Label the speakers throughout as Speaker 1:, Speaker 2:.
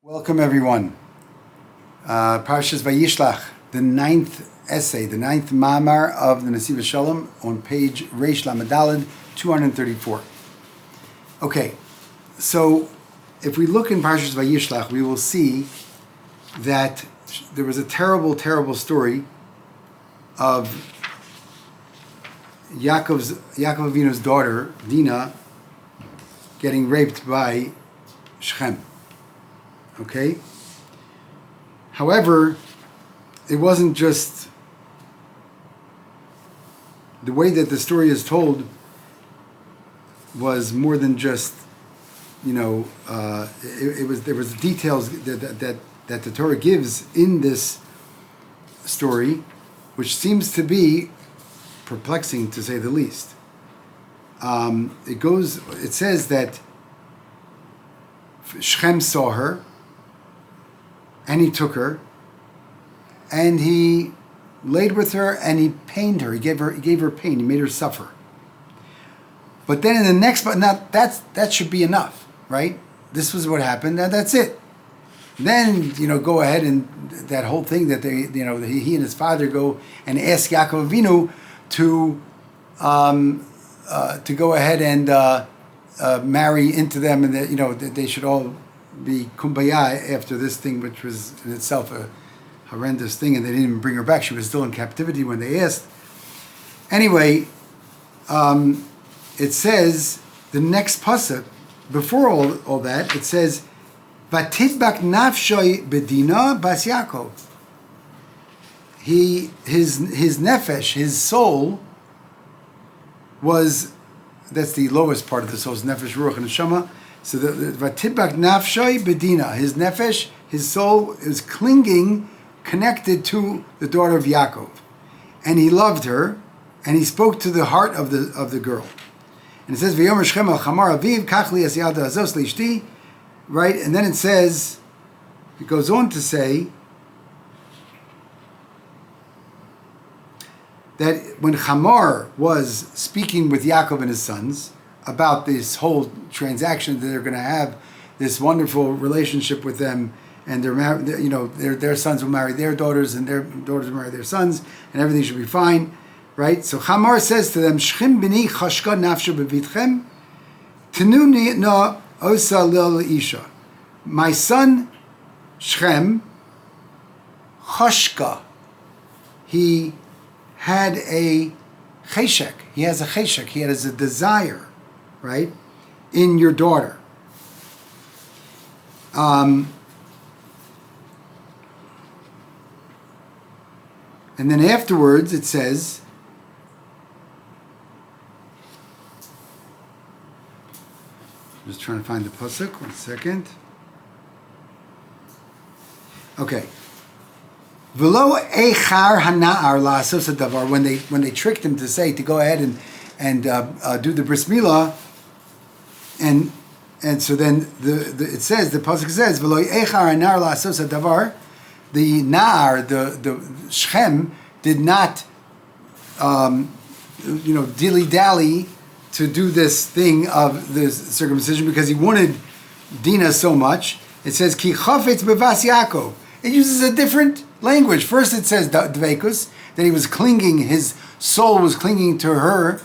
Speaker 1: Welcome everyone. Parshat Vayishlach, the ninth essay, the ninth mamar of the Netivot Shalom on page Reish Lamed Daled 234. Okay, so if we look in Parshat Vayishlach, we will see that there was a terrible, terrible story of Yaakov Avinu's daughter, Dinah, getting raped by Shechem. Okay? However, it wasn't just the way that the story is told was more than just, there was details that the Torah gives in this story, which seems to be perplexing to say the least. It says that Shechem saw her, and he took her, and he laid with her, and he pained her. He gave her pain. He made her suffer. But then in the next, that should be enough, right? This was what happened. That's it. Then go ahead and that whole thing that he and his father go and ask Yaakov Avinu to go ahead and marry into them, and that they should all be kumbaya after this thing, which was in itself a horrendous thing, and they didn't even bring her back. She was still in captivity when they asked. Anyway, it says, the next pasuk, before all that, it says, Vatidbak nafshoy bedina bas Yaakov. His nefesh, his soul, that's the lowest part of the soul's nefesh, ruach, and neshama. So the Vatidbak nafshoy bedina, his nefesh, his soul is connected to the daughter of Yaakov, and he loved her, and he spoke to the heart of the girl. And it says V'yomer Shechem al chamar aviv kach li es yada azos leishti, right? And then it goes on to say that when Chamar was speaking with Yaakov and his sons about this whole transaction, that they're going to have this wonderful relationship with them, and their sons will marry their daughters, and their daughters will marry their sons, and everything should be fine, right? So Chamar says to them, Shechem bini chashka nafsho bevitchem, tenuni na osa lil isha. My son Shechem, chashka, he had a cheshek. He has a cheshek. He has a desire, right, in your daughter. And then afterwards it says, I'm just trying to find the pasuk. 1 second. Okay. V'lo echar hana'ar la'asos hadavar, when they tricked him to go ahead and do the bris milah, and so then it says, the pasuk says v'lo echar hana'ar la'asos hadavar, the na'ar, the Shechem, did not dilly dally to do this thing of this circumcision because he wanted Dinah so much. It says ki chafetz bevas Yaakov. It uses a different language. First it says dveikus, that he was clinging, his soul was clinging to her,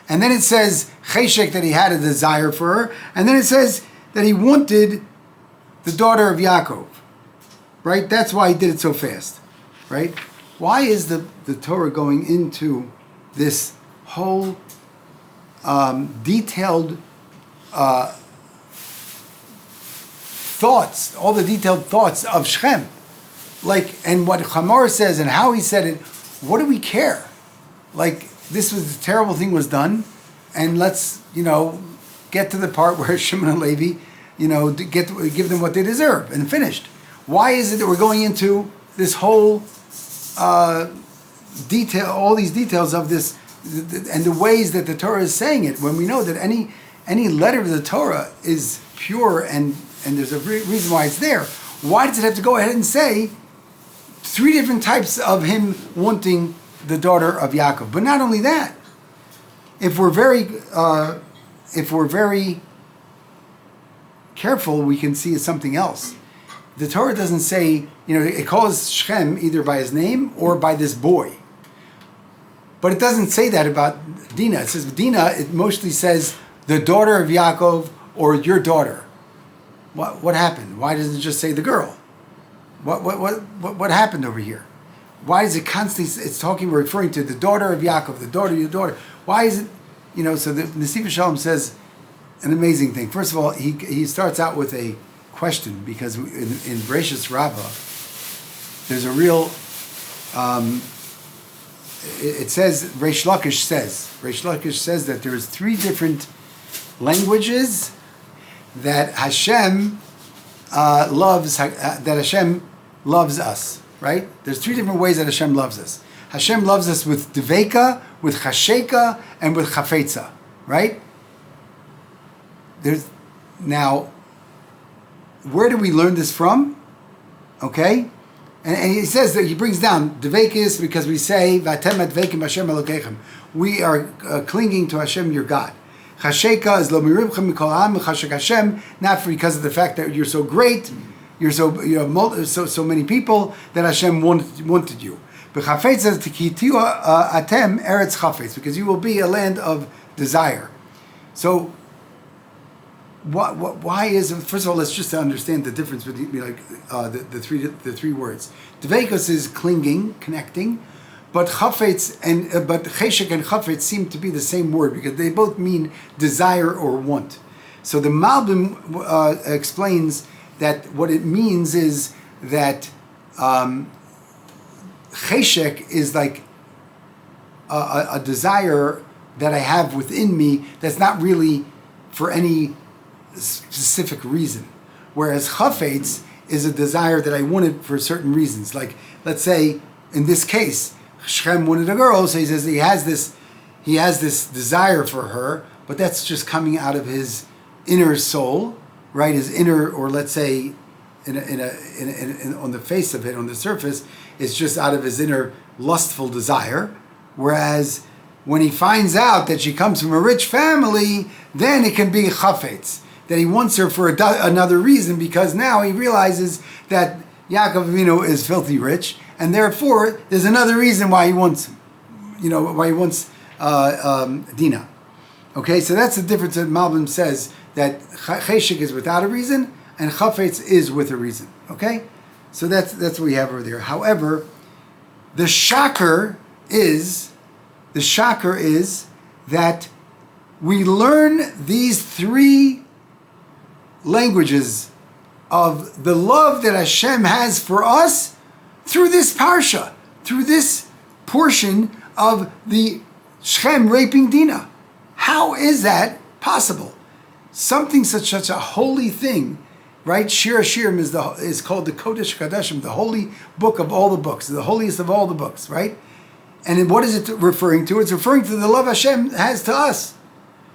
Speaker 1: and then it says cheshek, that he had a desire for her, and then it says that he wanted the daughter of Yaakov, right? That's why he did it so fast, right? Why is the Torah going into this whole detailed thoughts, all the detailed thoughts of Shechem? And what Chamar says and how he said it, what do we care? This was a terrible thing was done, and let's, get to the part where Shimon and Levi, give them what they deserve, and finished. Why is it that we're going into this whole detail, all these details of this, and the ways that the Torah is saying it, when we know that any letter of the Torah is pure, and there's a reason why it's there? Why does it have to go ahead and say 3 different types of him wanting the daughter of Yaakov? But not only that, if we're very careful, we can see something else. the Torah doesn't say, it calls Shechem either by his name or by this boy. But it doesn't say that about Dinah. It says Dinah, it mostly says the daughter of Yaakov or your daughter. What happened? Why doesn't it just say the girl? What happened over here? Why is it constantly, it's referring to the daughter of Yaakov, the daughter of your daughter. Why is it, so the Netivot Shalom says an amazing thing. First of all, he starts out with a question, because in Bereshit Rabbah, there's a real, it says, Vayishlach says that there's 3 different languages that Hashem loves us, right? There's 3 different ways that Hashem loves us. Hashem loves us with deveka, with chasheka, and with chafetza, right? Now, where do we learn this from? Okay? And he says that he brings down devekis because we say, Vatem advekim Hashem Elokeichem. We are clinging to Hashem, your God. Chasheka is lo miribchem mikol ha'am chashek Hashem, not because of the fact that you're so great, you have so many people that Hashem wanted you. But chafetz says tikitiu atem eretz chafetz, because you will be a land of desire. So, why is it? First of all, let's just understand the difference between the three words. Dveikos is clinging, connecting, but chafetz but cheshek and chafetz seem to be the same word because they both mean desire or want. So the Malbim explains that what it means is that cheshek is like a desire that I have within me that's not really for any specific reason, whereas chafetz is a desire that I wanted for certain reasons. Like, let's say in this case, Shechem wanted a girl, so he says he has this desire for her, but that's just coming out of his inner soul, right? His inner, or let's say, on the face of it, on the surface, it's just out of his inner lustful desire. Whereas when he finds out that she comes from a rich family, then it can be chafetz, that he wants her for another reason, because now he realizes that Yaakov Avinu is filthy rich, and therefore there's another reason why he wants, Dinah. Okay, so that's the difference that Malbim says, that cheshek is without a reason, and chafetz is with a reason. Okay, so that's what we have over there. However, the shocker is that we learn these 3 languages of the love that Hashem has for us through this parsha, through this portion of the Shechem raping Dinah. How is that possible? Something such a holy thing, right? Shir Hashirim is called the Kodesh Kadashim, the holy book of all the books, the holiest of all the books, right? And what is it referring to? It's referring to the love Hashem has to us.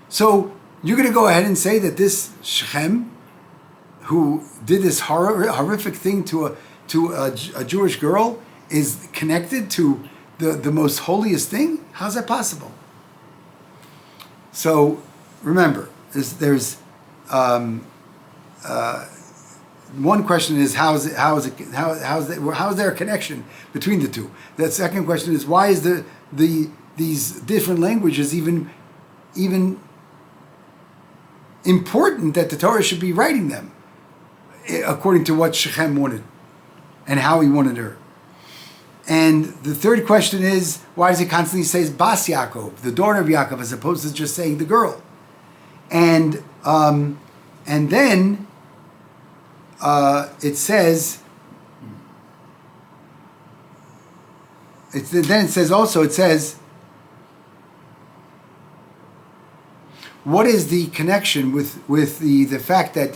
Speaker 1: So you're going to go ahead and say that this Shechem, who did this horrific thing to a Jewish girl, is connected to the most holiest thing? How's that possible? So remember, there's one question is how is there a connection between the two? The second question is, why is these different languages even important that the Torah should be writing them according to what Shechem wanted and how he wanted her? And the third question is, why does it constantly say Bas Yaakov, the daughter of Yaakov, as opposed to just saying the girl? And then it says, what is the connection with the fact that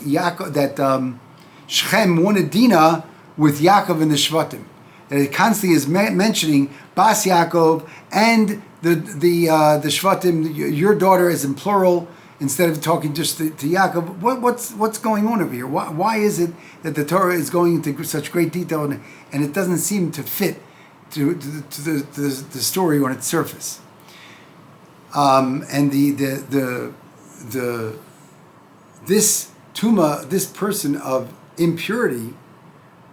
Speaker 1: Shechem wanted Dinah with Yaakov and the Shvatim? That it constantly is mentioning Bas Yaakov and the Shvatim, your daughter, is in plural instead of talking just to Yaakov. What's going on over here? Why is it that the Torah is going into such great detail and it doesn't seem to fit to the story on its surface? And this tuma, this person of impurity,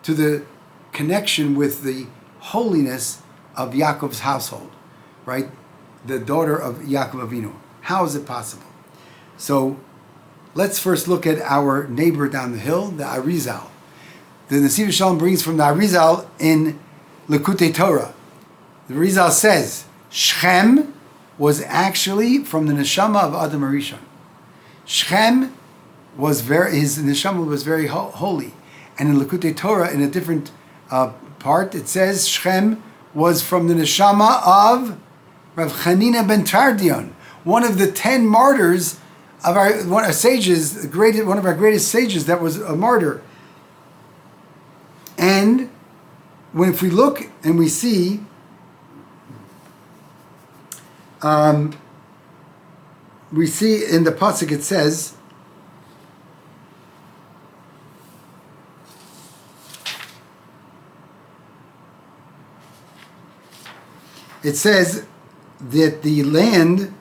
Speaker 1: to the connection with the holiness of Yaakov's household, right? The daughter of Yaakov Avinu. How is it possible? So let's first look at our neighbor down the hill, the Arizal. The Netivot Shalom brings from the Arizal in Likutei Torah. The Arizal says, Shechem was actually from the neshama of Adam Arishon. Shechem his neshama was very holy. And in Likutei Torah, in a different part, it says Shechem was from the neshama of Rav Chanina ben Tardion, one of the 10 martyrs of our sages, one of our greatest sages that was a martyr. And if we look and we see, we see in the pasuk it says, that the land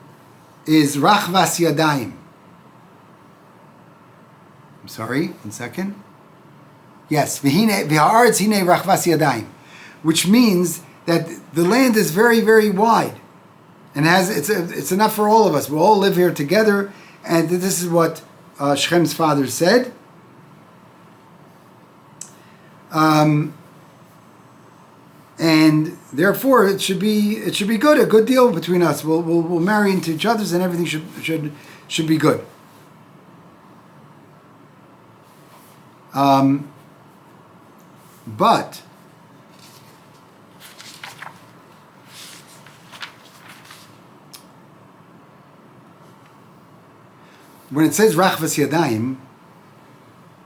Speaker 1: is Rachvas Yadayim. I'm sorry, 1 second. Yes, V'ha'aretz hine Rachvas Yadayim, which means that the land is very, very wide, and it's enough for all of us. We all live here together, and this is what Shechem's father said. And therefore, it should be good, a good deal between us. We'll marry into each other's, and everything should be good. But when it says Rachvas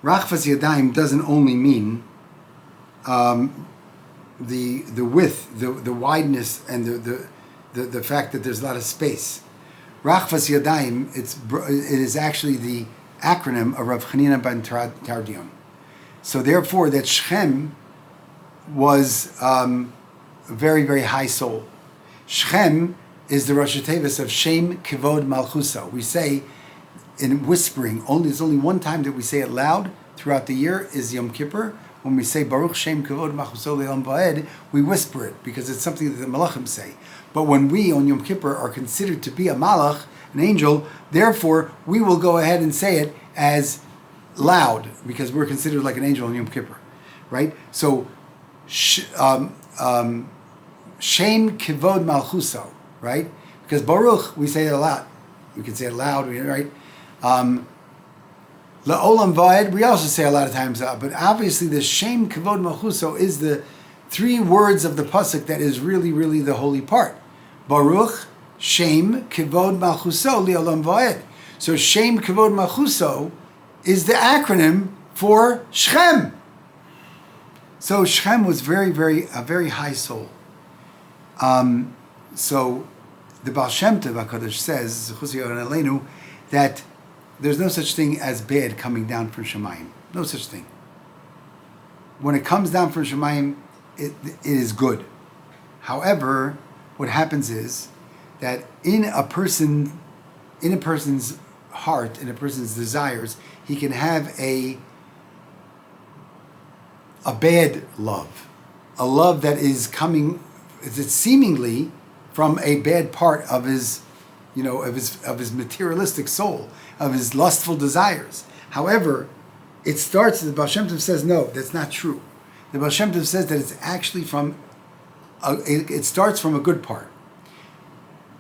Speaker 1: Yadayim doesn't only mean the width, the wideness, and the fact that there's a lot of space. Rachvas Yadayim, it is actually the acronym of Rav Chanina ben Tardion. So therefore, that Shechem was a very, very high soul. Shechem is the Rosh Tevis of Shem Kivod Malchusa. We say in whispering, there's only one time that we say it loud throughout the year is Yom Kippur. When we say Baruch Shem Kivod Malchusa Le'olam Va'ed, we whisper it because it's something that the Malachim say. But when we on Yom Kippur are considered to be a Malach, an angel, therefore we will go ahead and say it as loud because we're considered like an angel on Yom Kippur, right? So Shem Kivod Malchusa, right? Because Baruch, we say it a lot. We can say it loud, right? La'olam Va'ed, we also say a lot of times, but obviously the Shem Kivod Malchuso is the 3 words of the pasuk that is really, really the holy part. Baruch Shem Kivod Malchuso Li'olam Va'ed. So Shem Kivod Malchuso is the acronym for Shechem. So Shechem was a very high soul. So the Baal Shem Tov HaKadosh says that there's no such thing as bad coming down from Shemayim. No such thing. When it comes down from Shemayim, it is good. However, what happens is that in a person's heart, in a person's desires, he can have a bad love, a love that is coming, it's seemingly from a bad part of his, of his materialistic soul, of his lustful desires. However, it starts, the Baal Shem Tov says, no, that's not true. The Baal Shem Tov says that it's actually it starts from a good part.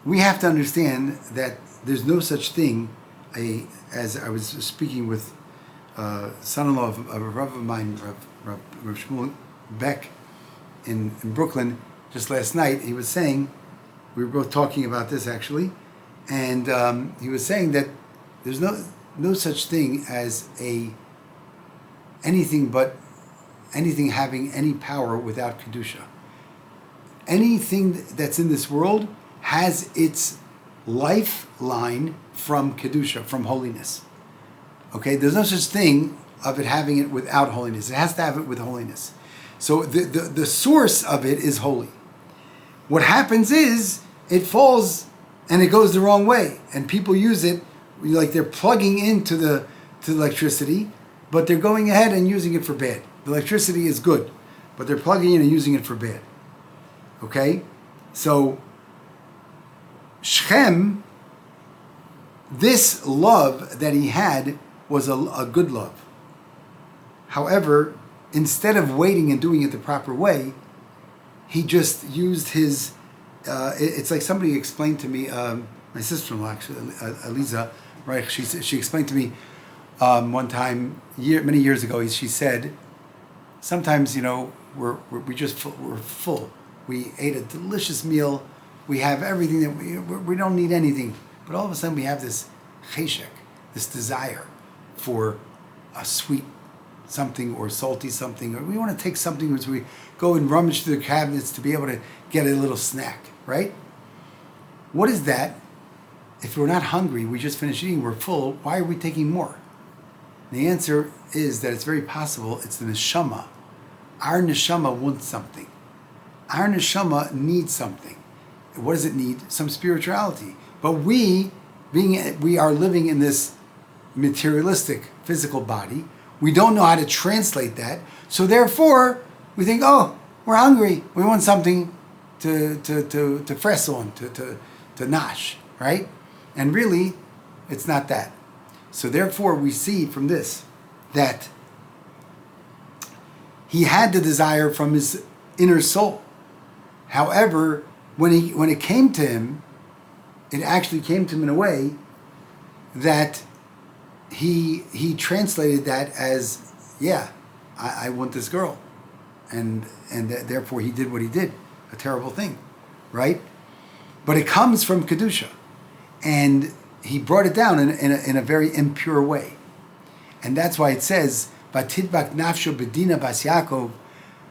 Speaker 1: We have to understand that there's no such thing, as I was speaking with son-in-law of a Rav of mine, Rav Shmuel Beck in Brooklyn, just last night. He was saying, we were both talking about this actually, and he was saying that there's no such thing as anything having any power without Kedusha. Anything that's in this world has its lifeline from Kedusha, from holiness. Okay, there's no such thing of it having it without holiness. It has to have it with holiness. So the source of it is holy. What happens is it falls and it goes the wrong way, and people use it like they're plugging into the electricity, but they're going ahead and using it for bad. The electricity is good, but they're plugging in and using it for bad. Okay? So, Shechem, this love that he had was a good love. However, instead of waiting and doing it the proper way, he just used his, it's like somebody explained to me, my sister-in-law actually, Aliza, right? She explained to me one time, many years ago, she said, sometimes, we're full. We ate a delicious meal. We have everything that we don't need anything. But all of a sudden we have this cheshek, this desire for a sweet something or salty something, or we want to take something which we go and rummage through the cabinets to be able to get a little snack, right? What is that? If we're not hungry, we just finished eating, we're full, why are we taking more? The answer is that it's very possible it's the neshama. Our neshama wants something. Our neshama needs something. What does it need? Some spirituality. But we are living in this materialistic physical body. We don't know how to translate that. So therefore, we think, oh, we're hungry. We want something to press on, to nash, right? And really, it's not that. So therefore, we see from this that he had the desire from his inner soul. However, when it came to him, it actually came to him in a way that he translated that as, yeah, I want this girl, and therefore he did what he did, a terrible thing, right? But it comes from kedusha, and he brought it down in a very impure way, and that's why it says "Batidbak nafsho bedina bas Yaakov,"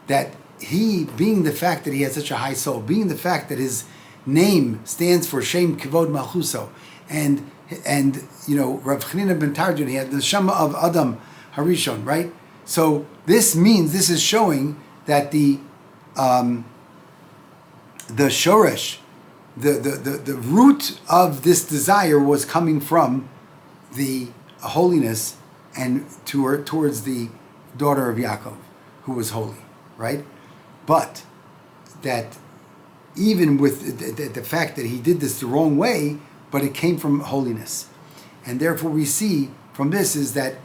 Speaker 1: that he, being the fact that he had such a high soul, being the fact that his name stands for Shem Kivod Malchuso, and Rav Chanina ben Tarjan, he had the Shema of Adam Harishon, right? So this is showing that the shoresh, the root of this desire was coming from the holiness and towards the daughter of Yaakov, who was holy, right? But that even with the fact that he did this the wrong way, but it came from holiness. And therefore we see from this is that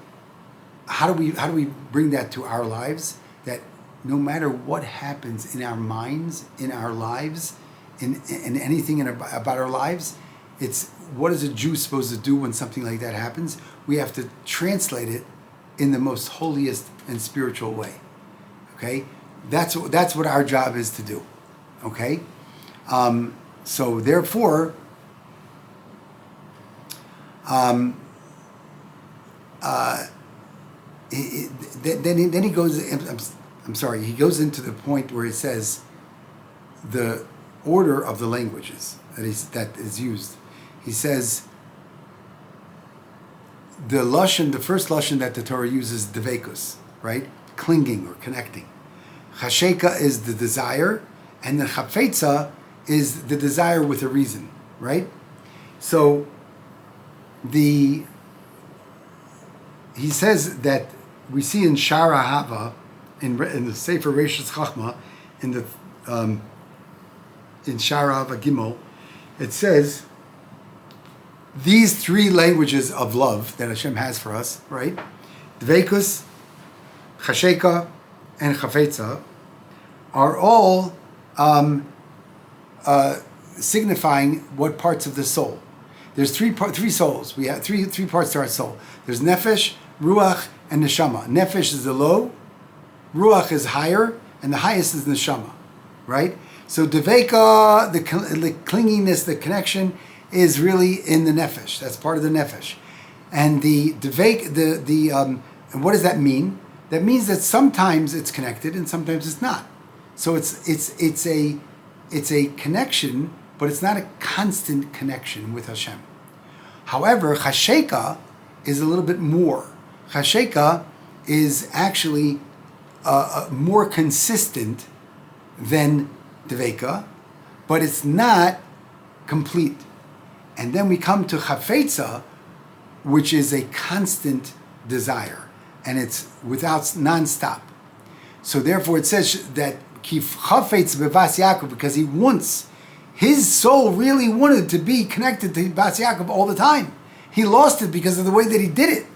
Speaker 1: how do we bring that to our lives? That no matter what happens in our minds, in our lives, in anything about our lives, it's what is a Jew supposed to do when something like that happens? We have to translate it in the most holiest and spiritual way. Okay? That's what our job is to do. Okay? So therefore, then he goes. I'm sorry. He goes into the point where it says the order of the languages that is used. He says the first lashon that the Torah uses, devekus, right? Clinging or connecting. Chasheka is the desire, and the chafetza is the desire with a reason, right? So he says that we see in Shara Hava, in the Sefer Reishis Chachma, in Shara Hava Gimel, it says these three languages of love that Hashem has for us, right? Dveikus, Chasheka, and Chafetza are all signifying what parts of the soul. There's three souls. We have three parts to our soul. There's nefesh, ruach, and neshama. Nefesh is the low, ruach is higher, and the highest is neshama, right? So deveka, the clinginess, the connection, is really in the nefesh. That's part of the nefesh. And the devek, and what does that mean? That means that sometimes it's connected and sometimes it's not. So it's a connection, but it's not a constant connection with Hashem. However, chasheka is a little bit more. Chasheka is actually more consistent than deveka, but it's not complete. And then we come to chafetza, which is a constant desire, and it's without non-stop. So therefore it says that Kif Chafetz Bevas Yaakov, because he wants, his soul really wanted to be connected to Bas Yaakov all the time. He lost it because of the way that he did it.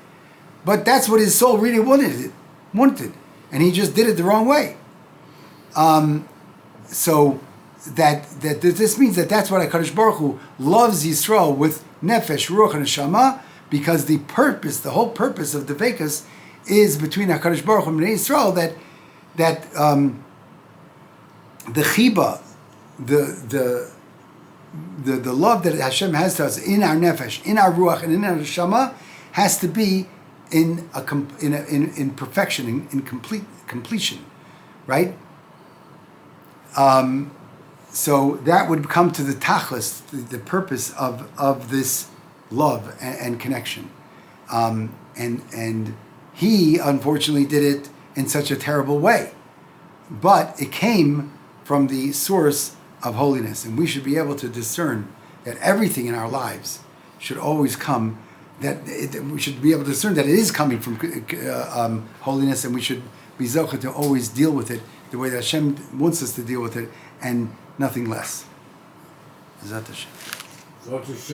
Speaker 1: But that's what his soul really wanted. And he just did it the wrong way. So this means that's what HaKadosh Baruch Hu loves Yisrael with Nefesh, Ruach, and Neshama, because the whole purpose of the Vekas is between HaKadosh Baruch Hu and Bnei Yisrael, that the chiba, the love that Hashem has to us in our nefesh, in our ruach, and in our neshama has to be in perfection, in completion, right? So that would come to the tachlis, the purpose of this love and connection, and he unfortunately did it in such a terrible way, but it came from the source of holiness, and we should be able to discern that everything in our lives should always come, we should be able to discern that it is coming from holiness, and we should be zocheh to always deal with it the way that Hashem wants us to deal with it, and nothing less. Zat Hashem.